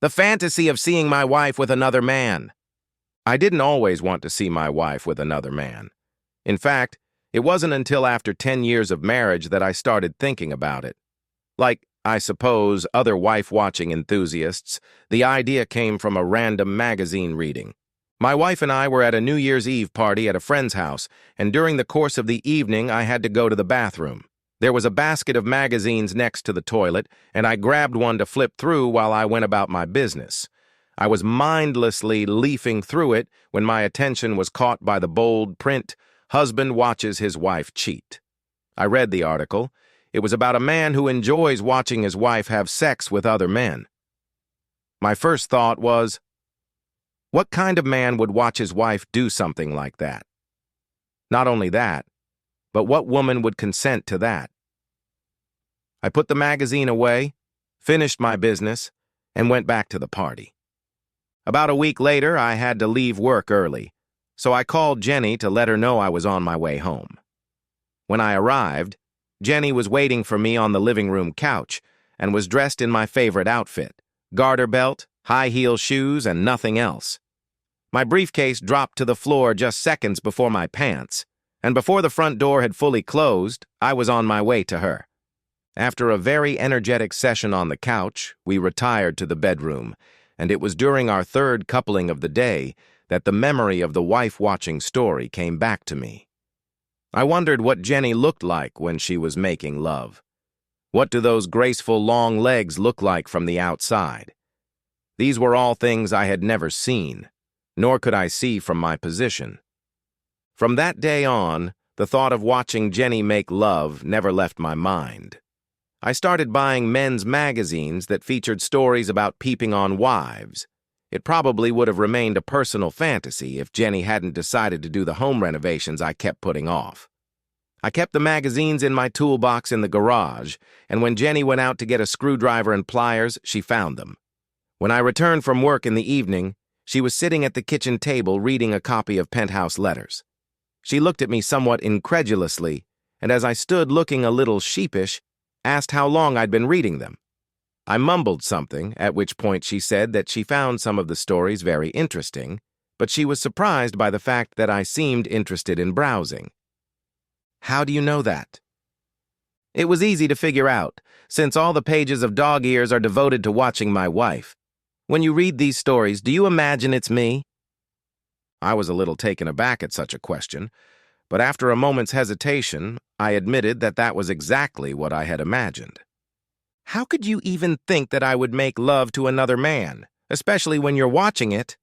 The fantasy of seeing my wife with another man. I didn't always want to see my wife with another man. In fact, it wasn't until after 10 years of marriage that I started thinking about it. Like, I suppose, other wife-watching enthusiasts, the idea came from a random magazine reading. My wife and I were at a New Year's Eve party at a friend's house, and during the course of the evening I had to go to the bathroom. There was a basket of magazines next to the toilet, and I grabbed one to flip through while I went about my business. I was mindlessly leafing through it when my attention was caught by the bold print, "Husband watches his wife cheat." I read the article. It was about a man who enjoys watching his wife have sex with other men. My first thought was, what kind of man would watch his wife do something like that? Not only that, but what woman would consent to that? I put the magazine away, finished my business, and went back to the party. About a week later, I had to leave work early, so I called Jenny to let her know I was on my way home. When I arrived, Jenny was waiting for me on the living room couch and was dressed in my favorite outfit, garter belt, high-heel shoes, and nothing else. My briefcase dropped to the floor just seconds before my pants, and before the front door had fully closed, I was on my way to her. After a very energetic session on the couch, we retired to the bedroom, and it was during our third coupling of the day that the memory of the wife-watching story came back to me. I wondered what Jenny looked like when she was making love. What do those graceful long legs look like from the outside? These were all things I had never seen, nor could I see from my position. From that day on, the thought of watching Jenny make love never left my mind. I started buying men's magazines that featured stories about peeping on wives. It probably would have remained a personal fantasy if Jenny hadn't decided to do the home renovations I kept putting off. I kept the magazines in my toolbox in the garage, and when Jenny went out to get a screwdriver and pliers, she found them. When I returned from work in the evening, she was sitting at the kitchen table reading a copy of Penthouse Letters. She looked at me somewhat incredulously, and as I stood looking a little sheepish, asked how long I'd been reading them. I mumbled something, at which point she said that she found some of the stories very interesting, but she was surprised by the fact that I seemed interested in browsing. "How do you know that?" It was easy to figure out, since all the pages of dog ears are devoted to watching my wife. When you read these stories, do you imagine it's me? I was a little taken aback at such a question, but after a moment's hesitation, I admitted that that was exactly what I had imagined. How could you even think that I would make love to another man, especially when you're watching it?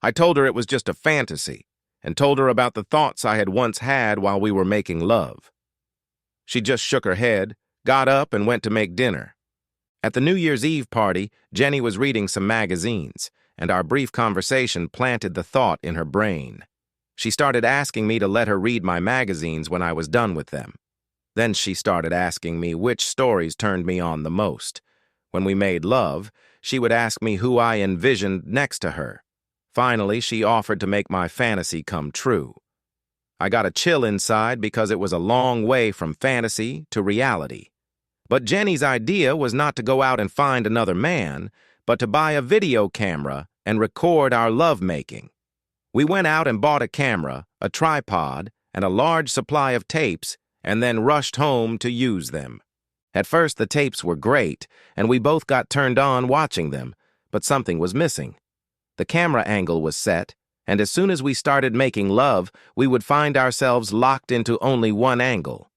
I told her it was just a fantasy, and told her about the thoughts I had once had while we were making love. She just shook her head, got up, and went to make dinner. At the New Year's Eve party, Jenny was reading some magazines, and our brief conversation planted the thought in her brain. She started asking me to let her read my magazines when I was done with them. Then she started asking me which stories turned me on the most. When we made love, she would ask me who I envisioned next to her. Finally, she offered to make my fantasy come true. I got a chill inside because it was a long way from fantasy to reality. But Jenny's idea was not to go out and find another man, but to buy a video camera and record our lovemaking. We went out and bought a camera, a tripod, and a large supply of tapes, and then rushed home to use them. At first, the tapes were great, and we both got turned on watching them, but something was missing. The camera angle was set, and as soon as we started making love, we would find ourselves locked into only one angle.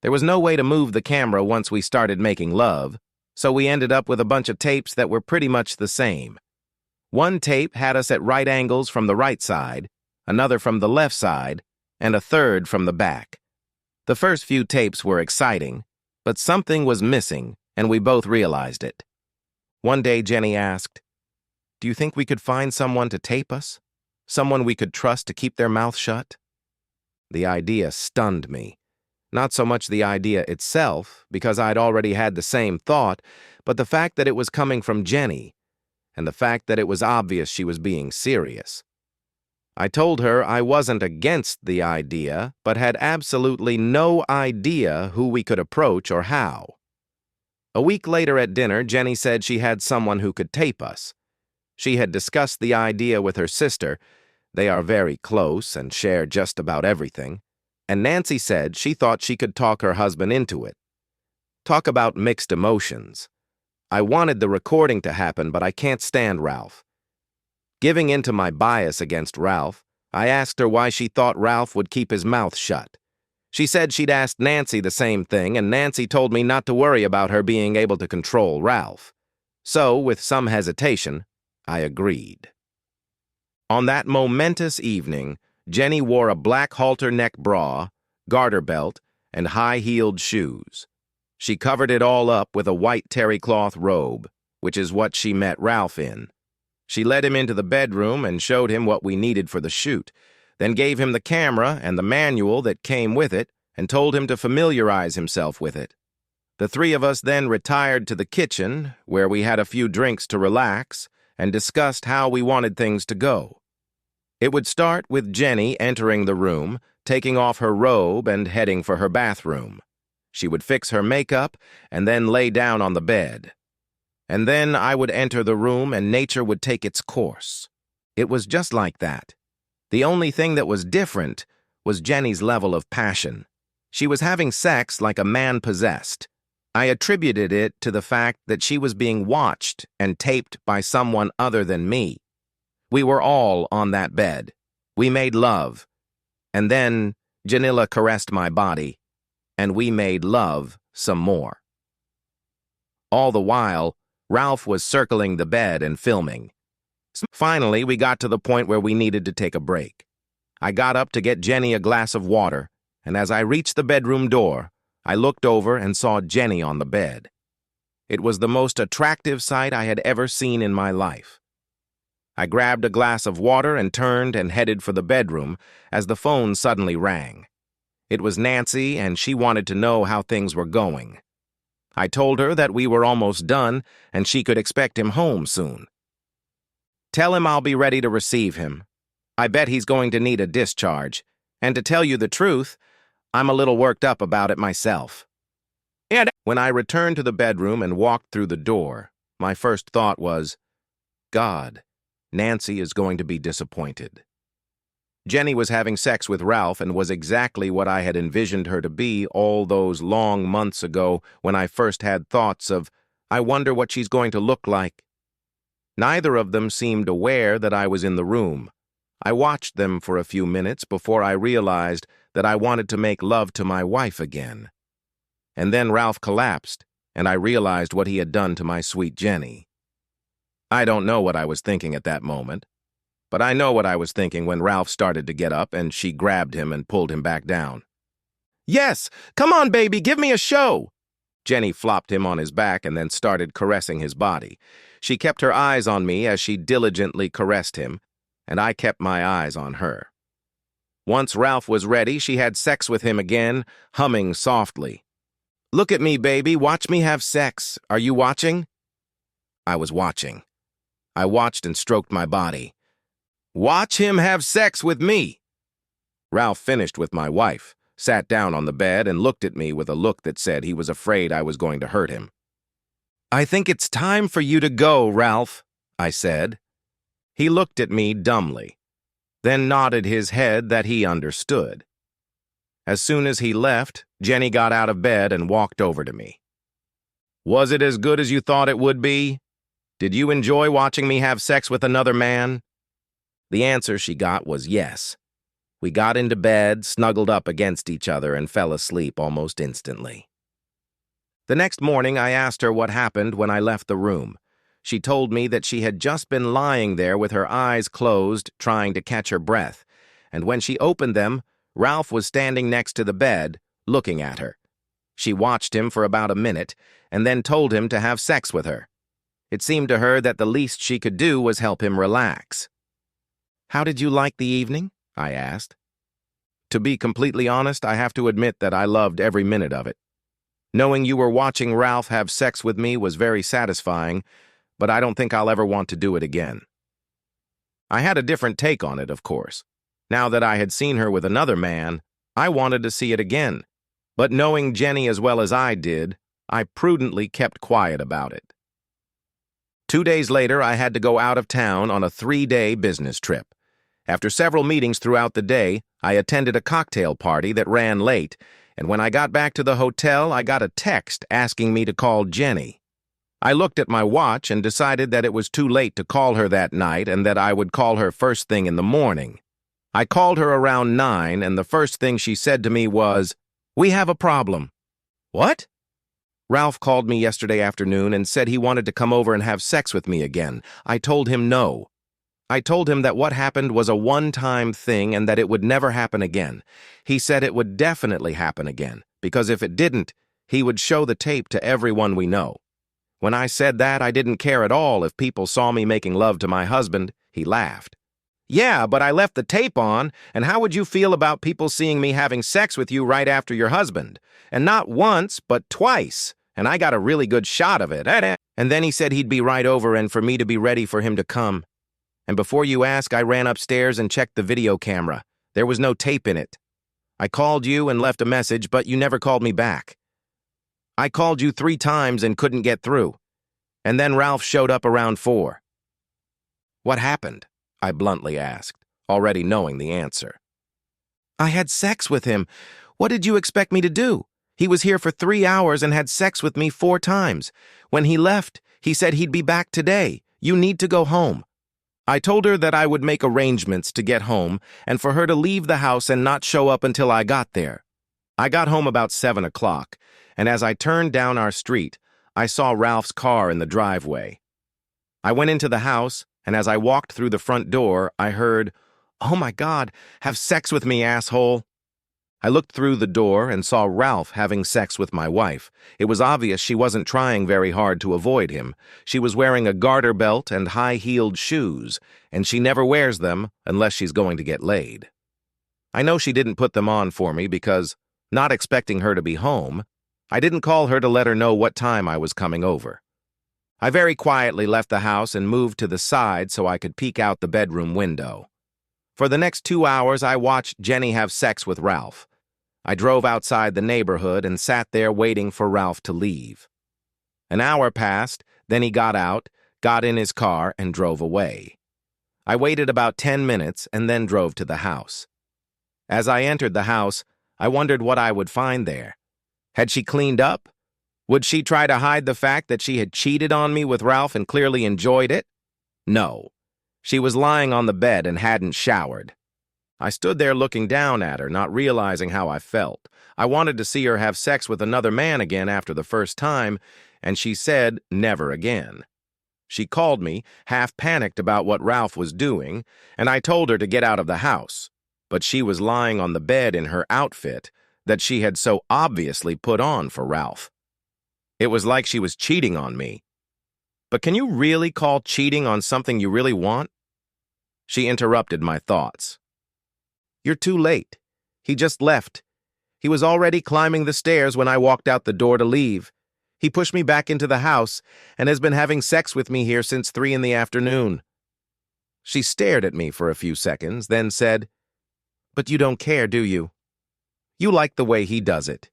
There was no way to move the camera once we started making love, so we ended up with a bunch of tapes that were pretty much the same. One tape had us at right angles from the right side, another from the left side, and a third from the back. The first few tapes were exciting, but something was missing, and we both realized it. One day, Jenny asked, "Do you think we could find someone to tape us? Someone we could trust to keep their mouth shut?" The idea stunned me. Not so much the idea itself, because I'd already had the same thought, but the fact that it was coming from Jenny, and the fact that it was obvious she was being serious. I told her I wasn't against the idea, but had absolutely no idea who we could approach or how. A week later at dinner, Jenny said she had someone who could tape us. She had discussed the idea with her sister. They are very close and share just about everything. And Nancy said she thought she could talk her husband into it. Talk about mixed emotions. I wanted the recording to happen, but I can't stand Ralph. Giving in to my bias against Ralph, I asked her why she thought Ralph would keep his mouth shut. She said she'd asked Nancy the same thing, and Nancy told me not to worry about her being able to control Ralph. So, with some hesitation, I agreed. On that momentous evening, Jenny wore a black halter neck bra, garter belt, and high-heeled shoes. She covered it all up with a white terry cloth robe, which is what she met Ralph in. She led him into the bedroom and showed him what we needed for the shoot, then gave him the camera and the manual that came with it and told him to familiarize himself with it. The three of us then retired to the kitchen, where we had a few drinks to relax and discussed how we wanted things to go. It would start with Jenny entering the room, taking off her robe and heading for her bathroom. She would fix her makeup and then lay down on the bed. And then I would enter the room and nature would take its course. It was just like that. The only thing that was different was Jenny's level of passion. She was having sex like a man possessed. I attributed it to the fact that she was being watched and taped by someone other than me. We were all on that bed. We made love. And then Janilla caressed my body, and we made love some more. All the while, Ralph was circling the bed and filming. Finally, we got to the point where we needed to take a break. I got up to get Jenny a glass of water, and as I reached the bedroom door, I looked over and saw Jenny on the bed. It was the most attractive sight I had ever seen in my life. I grabbed a glass of water and turned and headed for the bedroom as the phone suddenly rang. It was Nancy, and she wanted to know how things were going. I told her that we were almost done and she could expect him home soon. Tell him I'll be ready to receive him. I bet he's going to need a discharge, and to tell you the truth, I'm a little worked up about it myself. And when I returned to the bedroom and walked through the door, my first thought was, God, Nancy is going to be disappointed. Jenny was having sex with Ralph and was exactly what I had envisioned her to be all those long months ago when I first had thoughts of, I wonder what she's going to look like. Neither of them seemed aware that I was in the room. I watched them for a few minutes before I realized that I wanted to make love to my wife again. And then Ralph collapsed, and I realized what he had done to my sweet Jenny. I don't know what I was thinking at that moment, but I know what I was thinking when Ralph started to get up and she grabbed him and pulled him back down. Yes, come on, baby, give me a show. Jenny flopped him on his back and then started caressing his body. She kept her eyes on me as she diligently caressed him, and I kept my eyes on her. Once Ralph was ready, she had sex with him again, humming softly. Look at me, baby, watch me have sex. Are you watching? I was watching. I watched and stroked my body. Watch him have sex with me. Ralph finished with my wife, sat down on the bed, and looked at me with a look that said he was afraid I was going to hurt him. I think it's time for you to go, Ralph, I said. He looked at me dumbly, then nodded his head that he understood. As soon as he left, Jenny got out of bed and walked over to me. Was it as good as you thought it would be? Did you enjoy watching me have sex with another man? The answer she got was yes. We got into bed, snuggled up against each other, and fell asleep almost instantly. The next morning, I asked her what happened when I left the room. She told me that she had just been lying there with her eyes closed, trying to catch her breath, and when she opened them, Ralph was standing next to the bed, looking at her. She watched him for about a minute, and then told him to have sex with her. It seemed to her that the least she could do was help him relax. How did you like the evening? I asked. To be completely honest, I have to admit that I loved every minute of it. Knowing you were watching Ralph have sex with me was very satisfying, but I don't think I'll ever want to do it again. I had a different take on it, of course. Now that I had seen her with another man, I wanted to see it again. But knowing Jenny as well as I did, I prudently kept quiet about it. 2 days later, I had to go out of town on a 3-day business trip. After several meetings throughout the day, I attended a cocktail party that ran late, and when I got back to the hotel, I got a text asking me to call Jenny. I looked at my watch and decided that it was too late to call her that night and that I would call her first thing in the morning. I called her around 9, and the first thing she said to me was, "We have a problem." "What?" "Ralph called me yesterday afternoon and said he wanted to come over and have sex with me again. I told him no. I told him that what happened was a one-time thing and that it would never happen again. He said it would definitely happen again, because if it didn't, he would show the tape to everyone we know. When I said that, I didn't care at all if people saw me making love to my husband. He laughed. "Yeah, but I left the tape on, and how would you feel about people seeing me having sex with you right after your husband? And not once, but twice, and I got a really good shot of it." And then he said he'd be right over and for me to be ready for him to come. And before you ask, I ran upstairs and checked the video camera. There was no tape in it. I called you and left a message, but you never called me back. I called you 3 times and couldn't get through. And then Ralph showed up around 4. "What happened?" I bluntly asked, already knowing the answer. "I had sex with him. What did you expect me to do? He was here for 3 hours and had sex with me 4 times. When he left, he said he'd be back today. You need to go home." I told her that I would make arrangements to get home and for her to leave the house and not show up until I got there. I got home about 7 o'clock, and as I turned down our street, I saw Ralph's car in the driveway. I went into the house, and as I walked through the front door, I heard, "Oh my God, have sex with me, asshole." I looked through the door and saw Ralph having sex with my wife. It was obvious she wasn't trying very hard to avoid him. She was wearing a garter belt and high-heeled shoes, and she never wears them unless she's going to get laid. I know she didn't put them on for me because, not expecting her to be home, I didn't call her to let her know what time I was coming over. I very quietly left the house and moved to the side so I could peek out the bedroom window. For the next 2 hours, I watched Jenny have sex with Ralph. I drove outside the neighborhood and sat there waiting for Ralph to leave. An hour passed, then he got out, got in his car, and drove away. I waited about 10 minutes and then drove to the house. As I entered the house, I wondered what I would find there. Had she cleaned up? Would she try to hide the fact that she had cheated on me with Ralph and clearly enjoyed it? No. She was lying on the bed and hadn't showered. I stood there looking down at her, not realizing how I felt. I wanted to see her have sex with another man again after the first time, and she said never again. She called me, half panicked about what Ralph was doing, and I told her to get out of the house. But she was lying on the bed in her outfit that she had so obviously put on for Ralph. It was like she was cheating on me. But can you really call cheating on something you really want? She interrupted my thoughts. "You're too late. He just left. He was already climbing the stairs when I walked out the door to leave. He pushed me back into the house and has been having sex with me here since 3 in the afternoon. She stared at me for a few seconds, then said, "But you don't care, do you? You like the way he does it.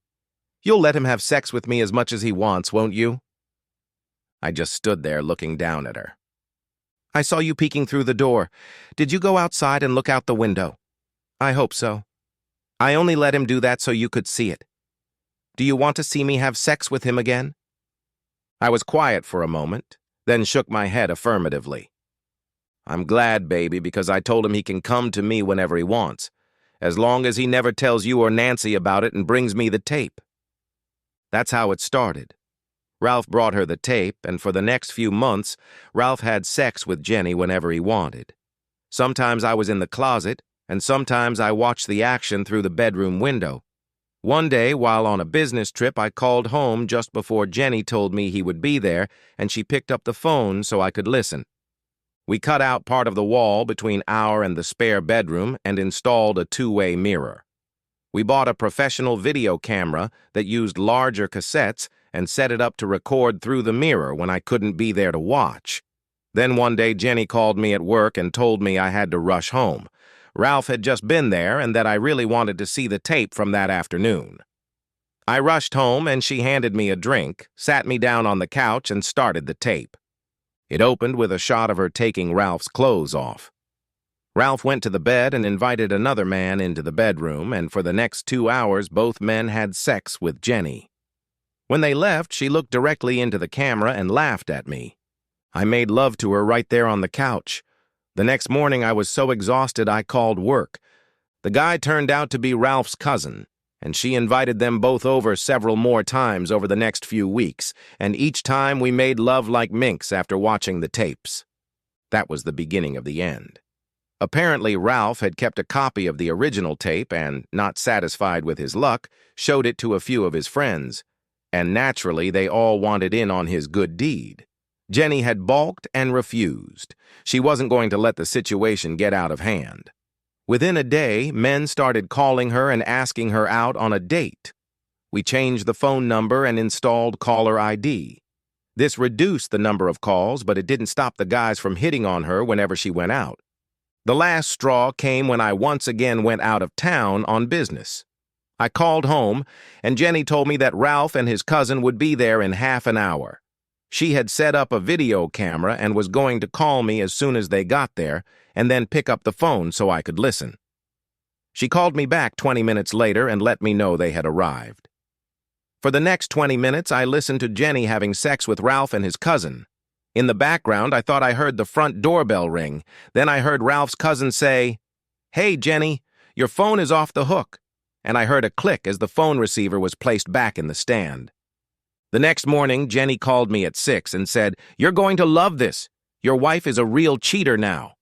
You'll let him have sex with me as much as he wants, won't you?" I just stood there looking down at her. "I saw you peeking through the door. Did you go outside and look out the window?" "I hope so. I only let him do that so you could see it. Do you want to see me have sex with him again?" I was quiet for a moment, then shook my head affirmatively. "I'm glad, baby, because I told him he can come to me whenever he wants, as long as he never tells you or Nancy about it and brings me the tape." That's how it started. Ralph brought her the tape, and for the next few months, Ralph had sex with Jenny whenever he wanted. Sometimes I was in the closet, and sometimes I watched the action through the bedroom window. One day, while on a business trip, I called home just before Jenny told me he would be there, and she picked up the phone so I could listen. We cut out part of the wall between our and the spare bedroom and installed a 2-way mirror. We bought a professional video camera that used larger cassettes and set it up to record through the mirror when I couldn't be there to watch. Then one day Jenny called me at work and told me I had to rush home. Ralph had just been there and that I really wanted to see the tape from that afternoon. I rushed home and she handed me a drink, sat me down on the couch, and started the tape. It opened with a shot of her taking Ralph's clothes off. Ralph went to the bed and invited another man into the bedroom, and for the next 2 hours both men had sex with Jenny. When they left, she looked directly into the camera and laughed at me. I made love to her right there on the couch. The next morning I was so exhausted I called work. The guy turned out to be Ralph's cousin, and she invited them both over several more times over the next few weeks, and each time we made love like minks after watching the tapes. That was the beginning of the end. Apparently, Ralph had kept a copy of the original tape and, not satisfied with his luck, showed it to a few of his friends. And naturally, they all wanted in on his good deed. Jenny had balked and refused. She wasn't going to let the situation get out of hand. Within a day, men started calling her and asking her out on a date. We changed the phone number and installed caller ID. This reduced the number of calls, but it didn't stop the guys from hitting on her whenever she went out. The last straw came when I once again went out of town on business. I called home, and Jenny told me that Ralph and his cousin would be there in half an hour. She had set up a video camera and was going to call me as soon as they got there, and then pick up the phone so I could listen. She called me back 20 minutes later and let me know they had arrived. For the next 20 minutes, I listened to Jenny having sex with Ralph and his cousin. In the background, I thought I heard the front doorbell ring. Then I heard Ralph's cousin say, "Hey, Jenny, your phone is off the hook." And I heard a click as the phone receiver was placed back in the stand. The next morning, Jenny called me at 6 and said, "You're going to love this. Your wife is a real cheater now."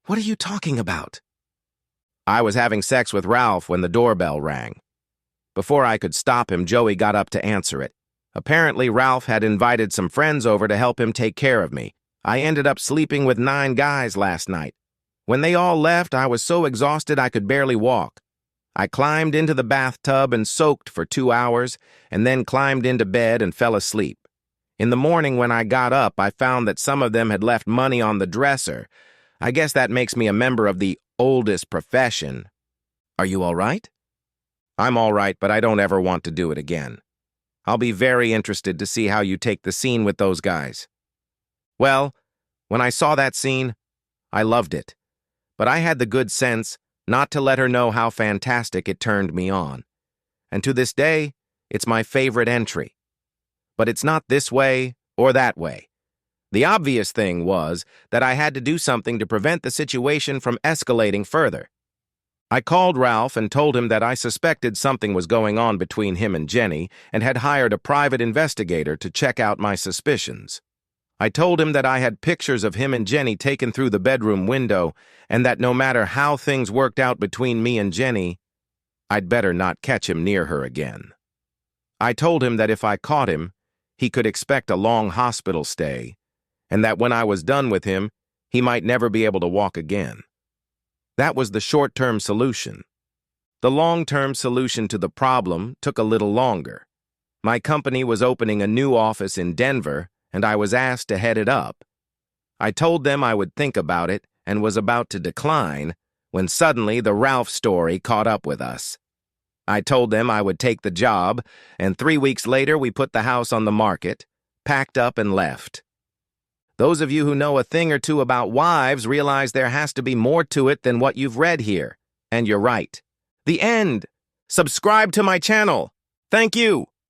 What are you talking about? I was having sex with Ralph when the doorbell rang. Before I could stop him, Joey got up to answer it. Apparently, Ralph had invited some friends over to help him take care of me. I ended up sleeping with 9 guys last night. When they all left, I was so exhausted I could barely walk. I climbed into the bathtub and soaked for 2 hours, and then climbed into bed and fell asleep. In the morning when I got up, I found that some of them had left money on the dresser. I guess that makes me a member of the oldest profession. Are you all right? I'm all right, but I don't ever want to do it again. I'll be very interested to see how you take the scene with those guys. Well, when I saw that scene, I loved it. But I had the good sense not to let her know how fantastic it turned me on. And to this day, it's my favorite entry. But it's not this way or that way. The obvious thing was that I had to do something to prevent the situation from escalating further. I called Ralph and told him that I suspected something was going on between him and Jenny and had hired a private investigator to check out my suspicions. I told him that I had pictures of him and Jenny taken through the bedroom window and that no matter how things worked out between me and Jenny, I'd better not catch him near her again. I told him that if I caught him, he could expect a long hospital stay, and that when I was done with him, he might never be able to walk again. That was the short-term solution. The long-term solution to the problem took a little longer. My company was opening a new office in Denver, and I was asked to head it up. I told them I would think about it and was about to decline when suddenly the Ralph story caught up with us. I told them I would take the job, and 3 weeks later we put the house on the market, packed up and left. Those of you who know a thing or two about wives realize there has to be more to it than what you've read here. And you're right. The end. Subscribe to my channel. Thank you.